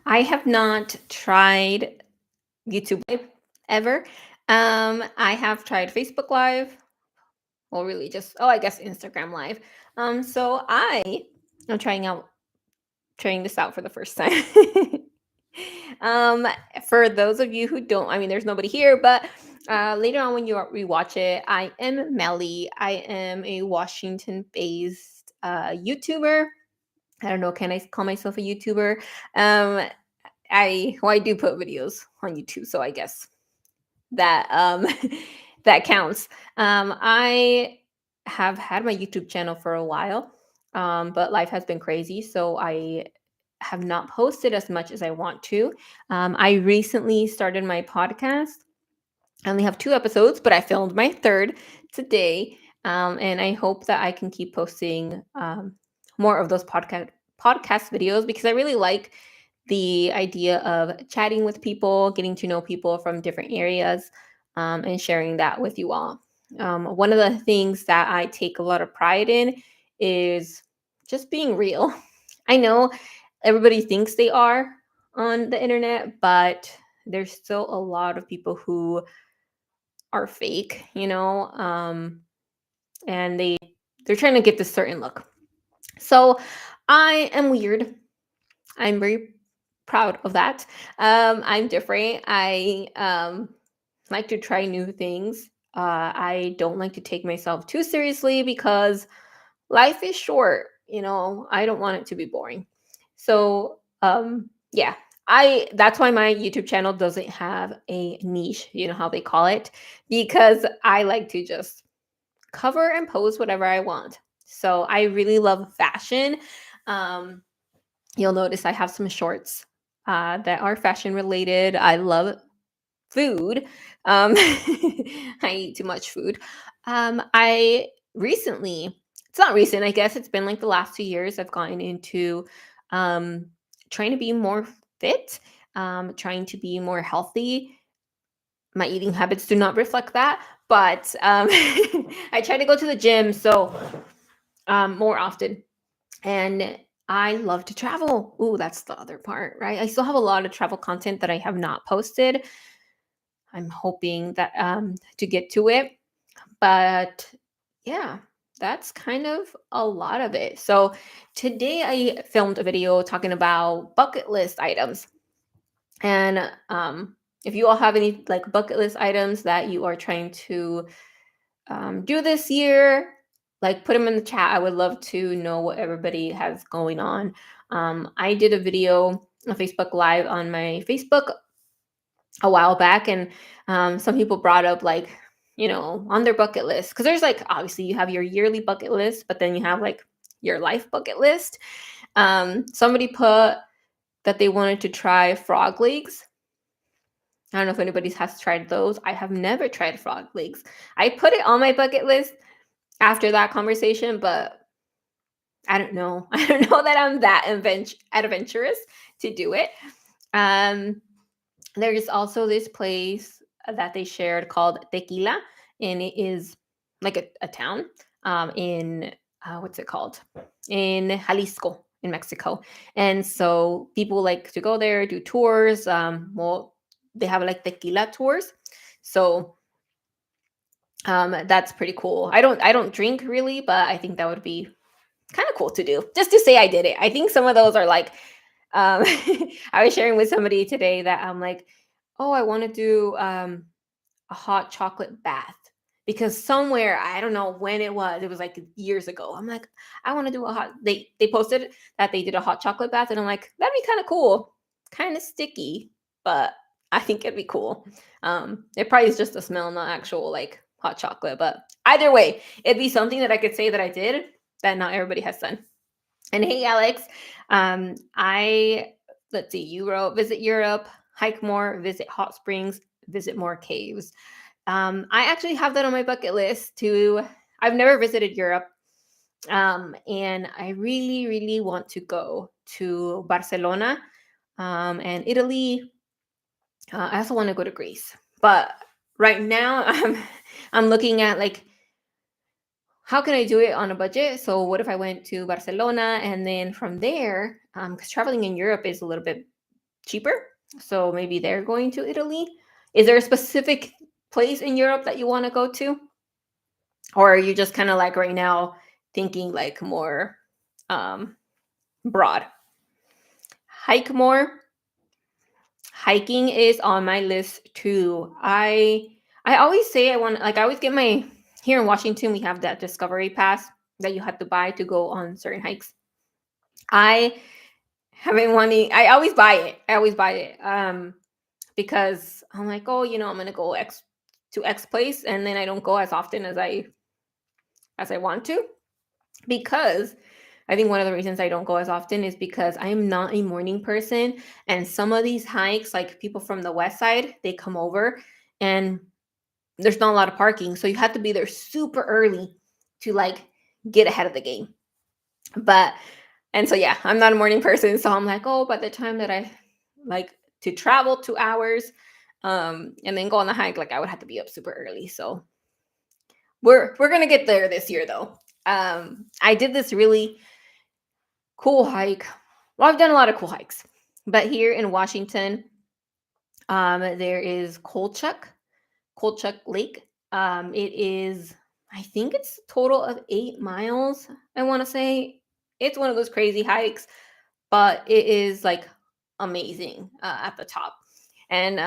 I have not tried YouTube Live ever. I have tried Facebook Live. Well, really, just I guess Instagram Live. So I am trying this out for the first time. um, for those of you who don't, I mean, there's nobody here, but later on when you rewatch it, I am Melly. I am a Washington-based YouTuber. I don't know, can I call myself a YouTuber? Um, I do put videos on YouTube, so I guess that that counts. I have had my YouTube channel for a while, but life has been crazy, so I have not posted as much as I want to. I recently started my podcast. I only have 2 episodes, but I filmed my third today, and I hope that I can keep posting more of those podcast videos because I really like the idea of chatting with people, getting to know people from different areas, and sharing that with you all. One of the things that I take a lot of pride in is just being real. I know everybody thinks they are on the internet, but there's still a lot of people who are fake, and they're trying to get this certain look. So I am weird. I'm very proud of that. I'm different. I like to try new things. I don't like to take myself too seriously because life is short. I don't want it to be boring. So yeah, I that's why my YouTube channel doesn't have a niche. You know how they call it, because I like to just cover and post whatever I want. So I really love fashion. Um, you'll notice I have some shorts that are fashion related. I love food. I eat too much food. I recently, it's not recent, I guess it's been like the last 2 years, I've gotten into um, trying to be more fit, trying to be more healthy. My eating habits do not reflect that, but I try to go to the gym more often. And I love to travel. Ooh, that's the other part, right? I still have a lot of travel content that I have not posted. I'm hoping that to get to it. But yeah, that's kind of a lot of it. So today I filmed a video talking about bucket list items. And if you all have any like bucket list items that you are trying to do this year, like put them in the chat. I would love to know what everybody has going on. I did a video, a Facebook Live on my Facebook a while back, and some people brought up like, on their bucket list, because there's like obviously you have your yearly bucket list, but then you have like your life bucket list. Somebody put that they wanted to try frog legs. I don't know if anybody has tried those. I have never tried frog legs. I put it on my bucket list after that conversation, but I don't know. I don't know that I'm that adventurous to do it. Um, there's also this place that they shared called Tequila, and it is like a town in what's it called? In Jalisco, in Mexico. And so people like to go there, do tours. Well, they have like tequila tours. So that's pretty cool. I don't drink really, but I think that would be kind of cool to do, just to say I did it. I think some of those are like, I was sharing with somebody today that I'm like, oh, I want to do a hot chocolate bath, because somewhere, I don't know when it was like years ago. I'm like, I want to do a hot. They posted that they did a hot chocolate bath, and I'm like, that'd be kind of cool, kind of sticky, but I think it'd be cool. It probably is just the smell, not actual like hot chocolate, but either way, it'd be something that I could say that I did that not everybody has done. And hey, Alex, I let's see, you wrote visit Europe, hike more, visit hot springs, visit more caves. I actually have that on my bucket list too. I've never visited Europe, and I really, really want to go to Barcelona and Italy. I also want to go to Greece, but right now I'm looking at like, how can I do it on a budget? So what if I went to Barcelona and then from there, because traveling in Europe is a little bit cheaper. So maybe they're going to Italy. Is there a specific place in Europe that you want to go to? Or are you just kind of like right now thinking like more um, broad? Hike more. Hiking is on my list too. I always say I want, like, I always get my, here in Washington we have that discovery pass that you have to buy to go on certain hikes. I haven't wanting I always buy it. I always buy it. Because I'm like, oh, I'm gonna go X place, and then I don't go as often as I want to, because I think one of the reasons I don't go as often is because I am not a morning person. And some of these hikes, like people from the west side, they come over and there's not a lot of parking. So you have to be there super early to like get ahead of the game. But, and so, yeah, I'm not a morning person. So I'm like, oh, by the time that I like to travel 2 hours, and then go on the hike, like I would have to be up super early. So we're gonna get there this year though. I did this really cool hike. Well, I've done a lot of cool hikes, but here in Washington, there is Kolchak Lake. It is, I think it's a total of 8 miles. I want to say it's one of those crazy hikes, but it is like amazing at the top. And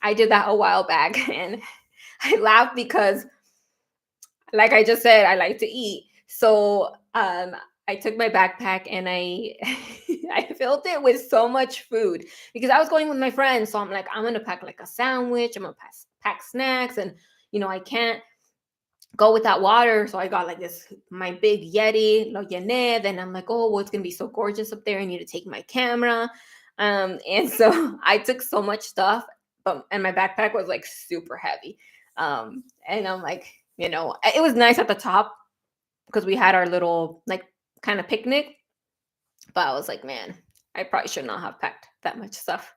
I did that a while back, and I laughed because, like I just said, I like to eat. So I took my backpack and I I filled it with so much food because I was going with my friends. So I'm like, I'm gonna pack like a sandwich. I'm gonna pack snacks, and I can't go without water. So I got like this my big Yeti, lo llené. Then I'm like, oh, well, it's gonna be so gorgeous up there. I need to take my camera. And so I took so much stuff, and my backpack was like super heavy. And I'm like, it was nice at the top because we had our little like kind of picnic. But I was like, man, I probably should not have packed that much stuff.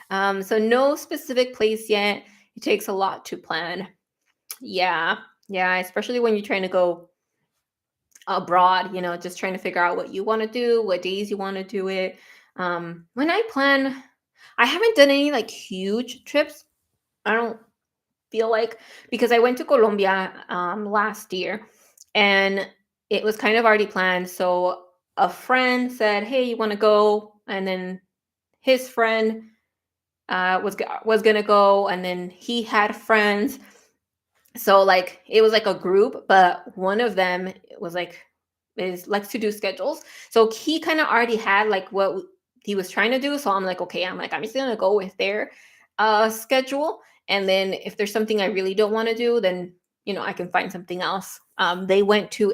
So no specific place yet. It takes a lot to plan. Yeah, yeah, especially when you're trying to go abroad, just trying to figure out what you want to do, what days you want to do it. When I plan, I haven't done any like huge trips. I don't feel like, because I went to Colombia last year, and it was kind of already planned. So a friend said, "Hey, you want to go?" And then his friend was gonna go, and then he had friends. So like it was like a group, but one of them was like is likes to do schedules. So he kind of already had like what he was trying to do. So I'm like, okay, I'm just gonna go with their schedule. And then if there's something I really don't want to do, then I can find something else. They went to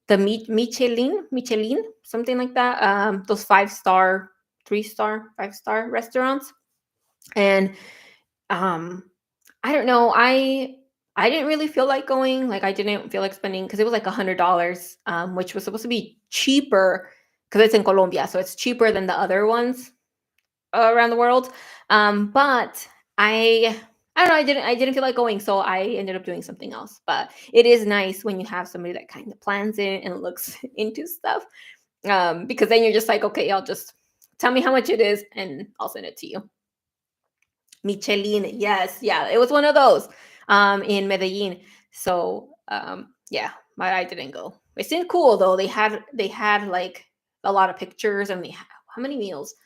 the Michelin, something like that. Those 5-star, 3-star, 5-star restaurants. And um I don't know. I didn't really feel like going. Like I didn't feel like spending, because it was like $100, which was supposed to be cheaper because it's in Colombia, so it's cheaper than the other ones around the world. But I don't know. I didn't feel like going, so I ended up doing something else. But it is nice when you have somebody that kind of plans it and looks into stuff, because then you're just like, okay, I'll just tell me how much it is, and I'll send it to you. Michelin, yes, yeah, it was one of those in Medellin. So yeah, I didn't go. It seemed cool though. They had like a lot of pictures, and how many meals?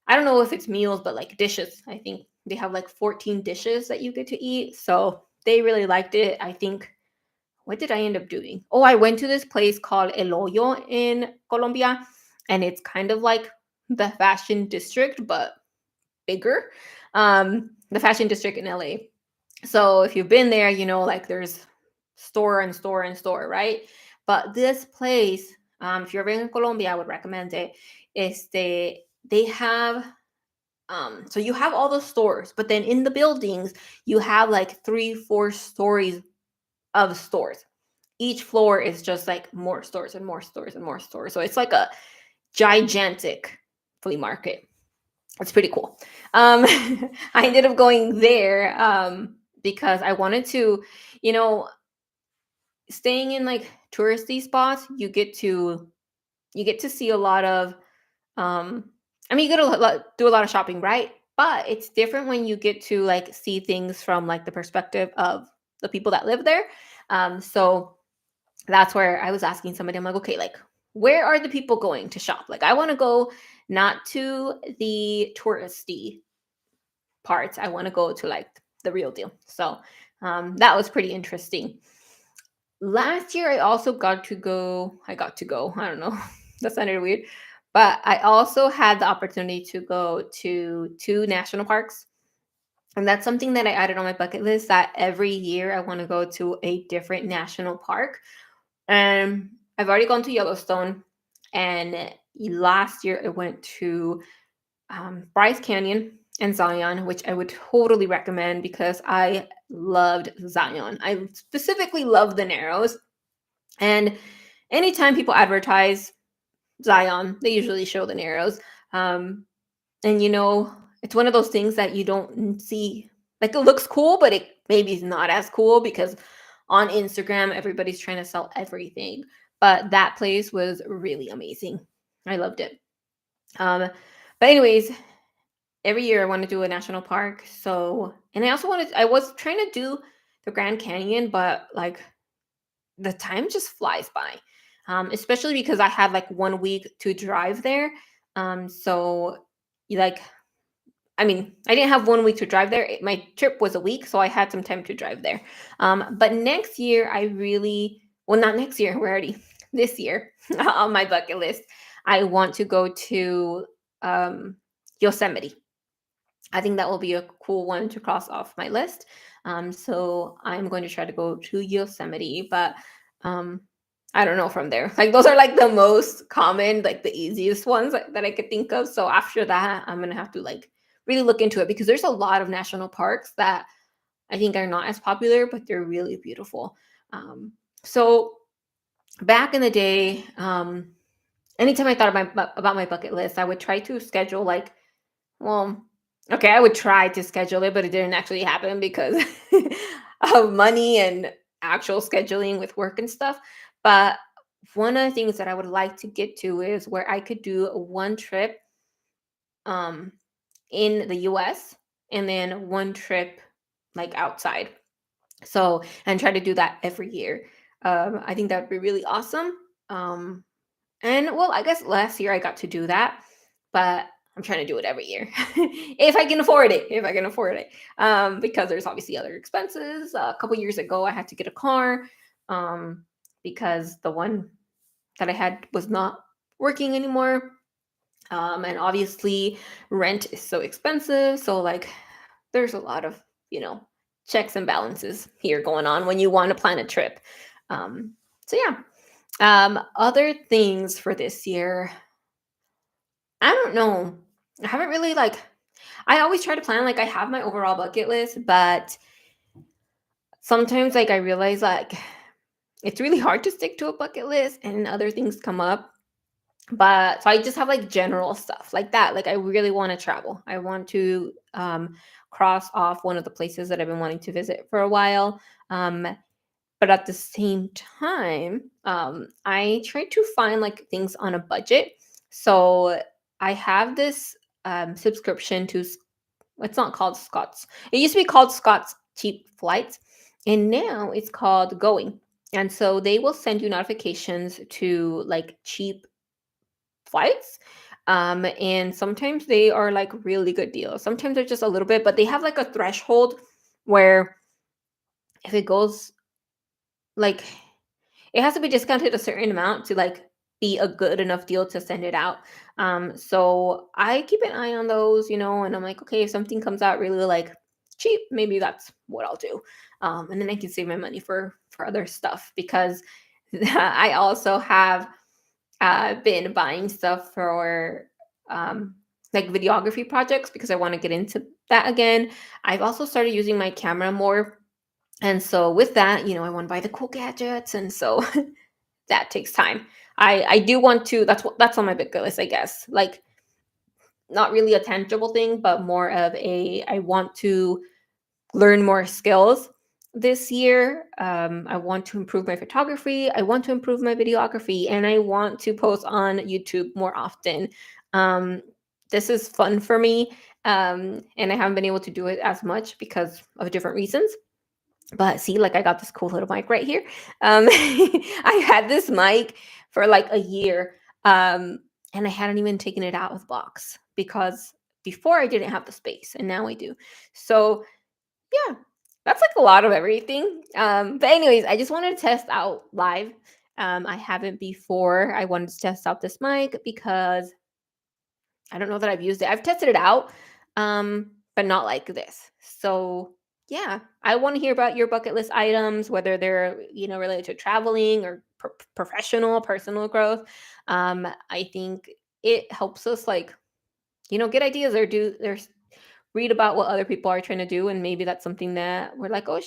I don't know if it's meals, but like dishes. I think they have like 14 dishes that you get to eat. So they really liked it. I think, what did I end up doing? Oh, I went to this place called El Hoyo in Colombia, and it's kind of like the fashion district, but bigger. The fashion district in LA. So if you've been there, like there's store and store and store, right? But this place, if you're ever in Colombia, I would recommend it. They have so you have all the stores, but then in the buildings, you have like 3, 4 stories of stores. Each floor is just like more stores and more stores and more stores. So it's like a gigantic flea market. It's pretty cool. I ended up going there because I wanted to, you know, staying in like touristy spots. You get to see a lot of um, I mean, you get to do a lot of shopping, right? But it's different when you get to like see things from like the perspective of the people that live there. So that's where I was asking somebody, I'm like, okay, like, where are the people going to shop? Like, I want to go not to the touristy parts. I want to go to like the real deal. So that was pretty interesting. Last year, I also got to go. I got to go. I don't know. That sounded weird. But I also had the opportunity to go to two national parks. And that's something that I added on my bucket list that every year I want to go to a different national park. And I've already gone to Yellowstone. And last year I went to Bryce Canyon and Zion, which I would totally recommend because I loved Zion. I specifically love the Narrows. And anytime people advertise Zion, they usually show the Narrows. Um, and it's one of those things that you don't see. Like it looks cool, but it maybe is not as cool because on Instagram everybody's trying to sell everything. But that place was really amazing. I loved it. Um, but anyways, every year I want to do a national park. So, and I was trying to do the Grand Canyon, but like the time just flies by. Especially because I had like 1 week to drive there. So like, I mean, I didn't have 1 week to drive there. My trip was a week, so I had some time to drive there. But next year, well, not next year, we're already this year on my bucket list. I want to go to um, Yosemite. I think that will be a cool one to cross off my list. So I'm going to try to go to Yosemite, but um, I don't know from there. Like those are like the most common, like the easiest ones that I could think of. So after that, I'm gonna have to like really look into it because there's a lot of national parks that I think are not as popular, but they're really beautiful. So back in the day, anytime I thought about my bucket list, I would try to schedule like well, okay, I would try to schedule it, but it didn't actually happen because of money and actual scheduling with work and stuff. But one of the things that I would like to get to is where I could do one trip um in the US and then one trip like outside. So, and try to do that every year. I think that would be really awesome. Um and well, I guess last year I got to do that, but I'm trying to do it every year if I can afford it. If I can afford it, because there's obviously other expenses. A couple years ago, I had to get a car because the one that I had was not working anymore, and obviously rent is so expensive. So like, there's a lot of you know checks and balances here going on when you want to plan a trip. So yeah. Other things for this year, I don't know. I haven't really like I always try to plan like I have my overall bucket list, but sometimes like I realize like it's really hard to stick to a bucket list and other things come up. But so I just have like general stuff like that. Like I really want to travel. I want to cross off one of the places that I've been wanting to visit for a while. But at the same time, I try to find like things on a budget. So I have this subscription to it's not called Scott's. It used to be called Scott's Cheap Flights, and now it's called Going. And so they will send you notifications to like cheap flights. And sometimes they are like really good deals. Sometimes they're just a little bit, but they have like a threshold where if it goes like it has to be discounted a certain amount to like be a good enough deal to send it out. So I keep an eye on those, and I'm like, okay, if something comes out really like cheap, maybe that's what I'll do. And then I can save my money for other stuff because I also have been buying stuff for like videography projects because I want to get into that again. I've also started using my camera more. And so with that, I want to buy the cool gadgets. And so that takes time. I do want to that's on my bucket list, I guess. Like not really a tangible thing, but more of a I want to learn more skills this year. I want to improve my photography. I want to improve my videography, and I want to post on YouTube more often. Um, this is fun for me. And I haven't been able to do it as much because of different reasons. But see, like I got this cool little mic right here. I had this mic for like a year, and I hadn't even taken it out of the box because before I didn't have the space, and now I do. So yeah, that's like a lot of everything. But anyways, I just wanted to test out live. I haven't before. I wanted to test out this mic because I don't know that I've used it. I've tested it out, but not like this. So yeah, I want to hear about your bucket list items, whether they're related to traveling or professional, personal growth. I think it helps us like get ideas or read about what other people are trying to do, and maybe that's something that we're like, oh,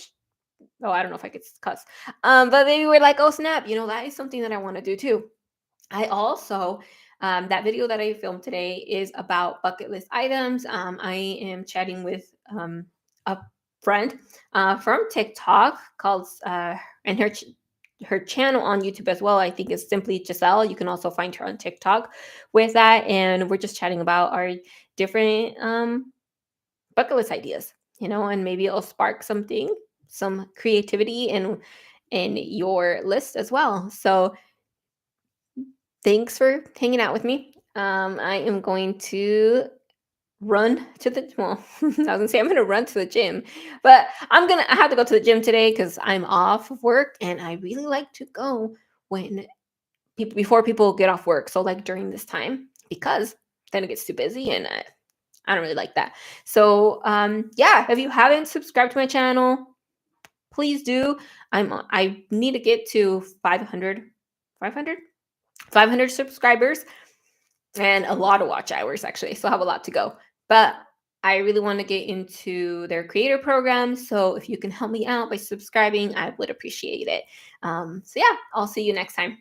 I don't know if I could cuss, but maybe we're like, oh snap, that is something that I want to do too. I also, that video that I filmed today is about bucket list items. I am chatting with a friend from TikTok called, and her channel on YouTube as well, I think is simply Giselle. You can also find her on TikTok with that. And we're just chatting about our different bucket list ideas, and maybe it'll spark some creativity in your list as well. So thanks for hanging out with me. I am going to run to the I was gonna say I'm gonna run to the gym, but I have to go to the gym today because I'm off of work, and I really like to go when people before people get off work. So like during this time, because then it gets too busy, and I don't really like that. So yeah, if you haven't subscribed to my channel, please do. I need to get to 500 subscribers and a lot of watch hours actually. So I have a lot to go. But I really want to get into their creator program. So if you can help me out by subscribing, I would appreciate it. So yeah, I'll see you next time.